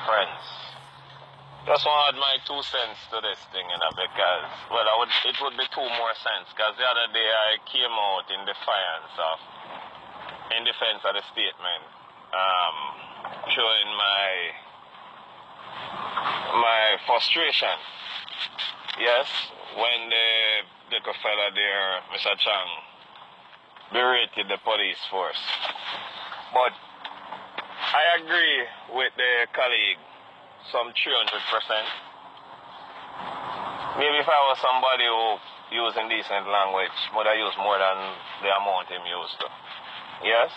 friends. Just want to add my 2 cents to this thing, you know, because, well, it would be 2 more cents, because the other day I came out in defense of the statement, showing my frustration. Yes, when the fella there, Mr. Chang, berated the police force. But I agree with the colleague some 300%. Maybe if I was somebody who using decent language, would I use more than the amount him used to. Yes?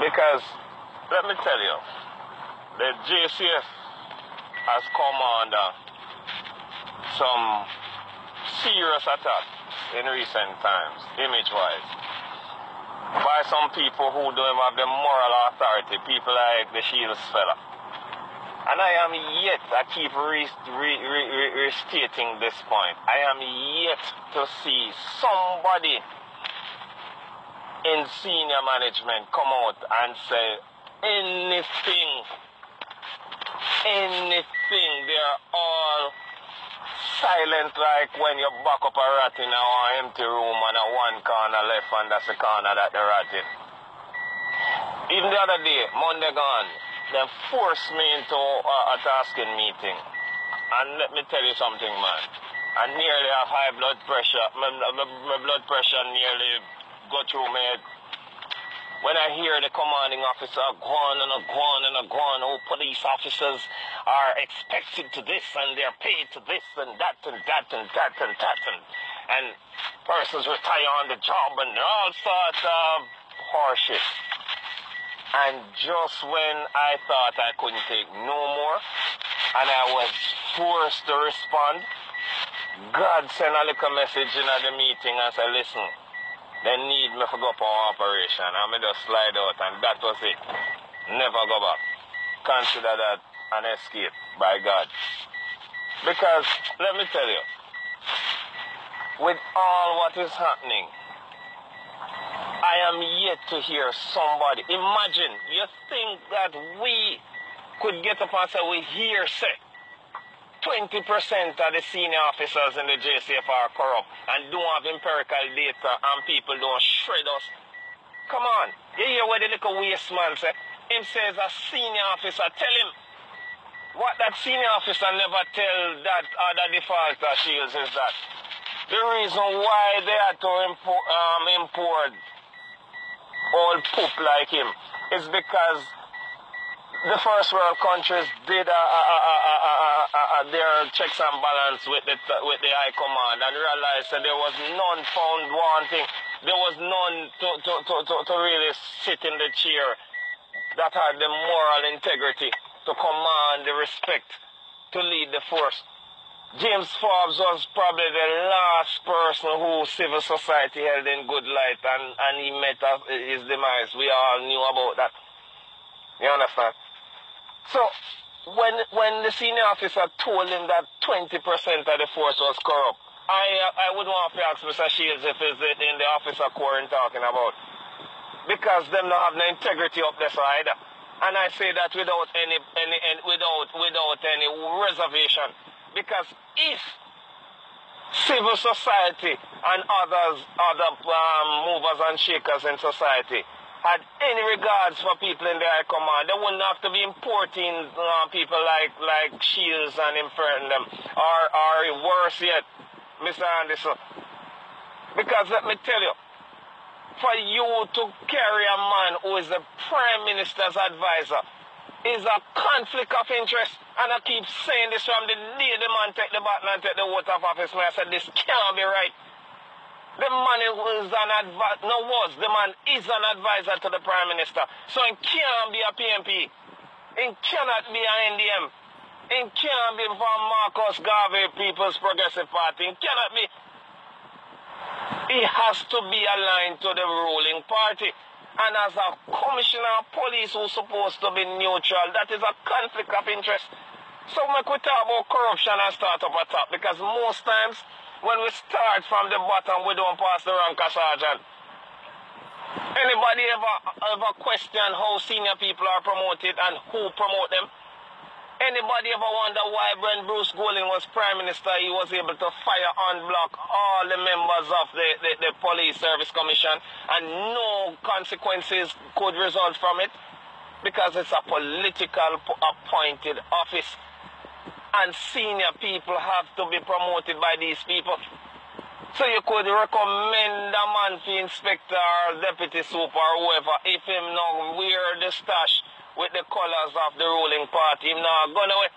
Because, let me tell you, the JCF has come under some serious attacks in recent times, image-wise, by some people who don't have the moral authority, people like the Shields fella. And I am yet, I keep restating this point, I am yet to see somebody in senior management come out and say anything. They're all silent, like when you back up a rat in an empty room and a one corner left and that's the corner that the rat in. Even the other day, Monday gone, they forced me into a tasking meeting. And let me tell you something, man. I nearly have high blood pressure. My blood pressure nearly go through my head. When I hear the commanding officer go on, oh, police officers are expected to this and they're paid to this and that and that and that and that and persons retire on the job and all sorts of horseshit. And just when I thought I couldn't take no more and I was forced to respond, God sent a little message in the meeting and said, listen, they need me to go for an operation. And I just slide out and that was it. Never go back. Consider that an escape by God. Because, let me tell you, with all what is happening, I am yet to hear somebody. Imagine, you think that we could get up and say we hearsay. 20% of the senior officers in the JCF are corrupt and don't have empirical data and people don't shred us. Come on. You hear what the little waste man say? Him says a senior officer, tell him what that senior officer never tell that other defaulter Shields is that the reason why they had to import old poop like him is because the first world countries did their checks and balance with the high command and realized that there was none found wanting. There was none to really sit in the chair that had the moral integrity to command the respect to lead the force. James Forbes was probably the last person who civil society held in good light and he met his demise. We all knew about that. You understand? So, when the senior officer told him that 20% of the force was corrupt, I would want to ask Mr. Shields if it's in the officer corps in talking about. Because them don't have no integrity up there either. And I say that without any reservation. Because if civil society and other movers and shakers in society had any regards for people in the high command, they wouldn't have to be importing people like Shields and inferring them, or worse yet, Mr. Anderson. Because let me tell you, for you to carry a man who is the Prime Minister's advisor is a conflict of interest. And I keep saying this from the day the man take the baton and take the oath of office. I said this can't be right. The man is an advisor, the man is an advisor to the Prime Minister. So he can't be a PMP. He cannot be an NDM. He can't be from Marcus Garvey People's Progressive Party. He cannot be. He has to be aligned to the ruling party. And as a commissioner of police who's supposed to be neutral, that is a conflict of interest. So we could talk about corruption and start up at top, because most times when we start from the bottom, we don't pass the rank of sergeant. Anybody ever question how senior people are promoted and who promote them? Anybody ever wonder why when Bruce Golding was Prime Minister, he was able to fire and block all the members of the Police Service Commission and no consequences could result from it? Because it's a political appointed office. And senior people have to be promoted by these people. So you could recommend a man for inspector or deputy super or whoever if him now wear the stash with the colors of the ruling party. Him now gone away.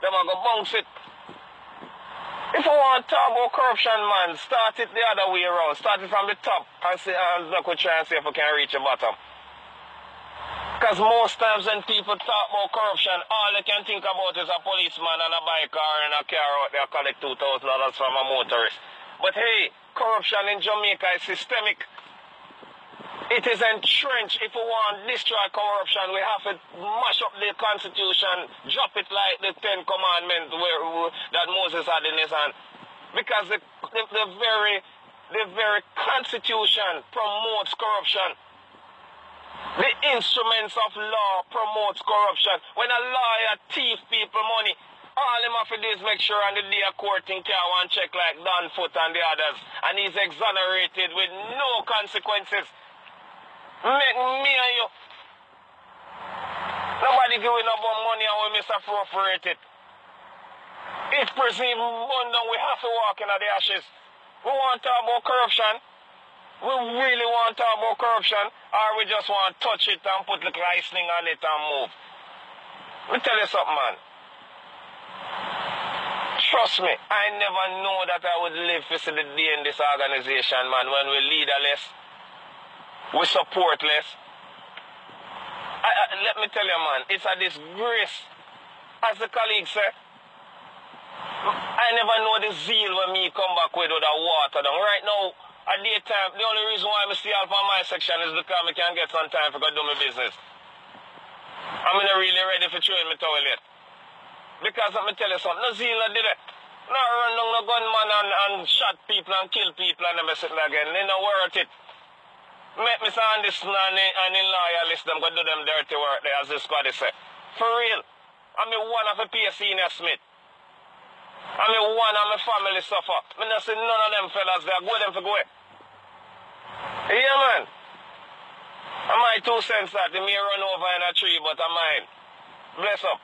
Them are going to bounce it. If you want to talk about corruption, man, start it the other way around. Start it from the top and see, look, we try and see if we can reach the bottom. Because most times when people talk about corruption, all they can think about is a policeman and a bike car and a car out there collect $2,000 from a motorist. But hey, corruption in Jamaica is systemic. It is entrenched. If we want to destroy corruption, we have to mash up the Constitution, drop it like the Ten Commandments that Moses had in his hand. Because the very Constitution promotes corruption. The instruments of law promotes corruption. When a lawyer thief people money, all him have to do is make sure on the day of courting can one check like Don Foot and the others. And he's exonerated with no consequences. Make me and you. Nobody giving up on money and we misappropriate it. If prison burn down, we have to walk in the ashes. We want to talk about corruption. We really want to talk about corruption, or we just want to touch it and put little icing on it and move. Let me tell you something, man. Trust me, I never know that I would live to see the day in this organization, man, when we leaderless, we supportless. Let me tell you, man, it's a disgrace. As the colleague said, I never know the zeal when me come back with the water down. Right now, at daytime, the only reason why I see help on my section is because I can get some time to go do my business. I'm not really ready for chewing my toilet. Because let me tell you something, no zeal did it. Not run down no gunman and shot people and kill people and them sitting again. They not worth it. Make me sound this and in loyalist them go do them dirty work there, as this squad say. For real. I'm one of the PSC senior Smith. I'm one of my family suffer. I don't see none of them fellas there. Go them for go away. Yeah, man. And my 2 cents that they may run over in a tree, but I'm mine. Bless up.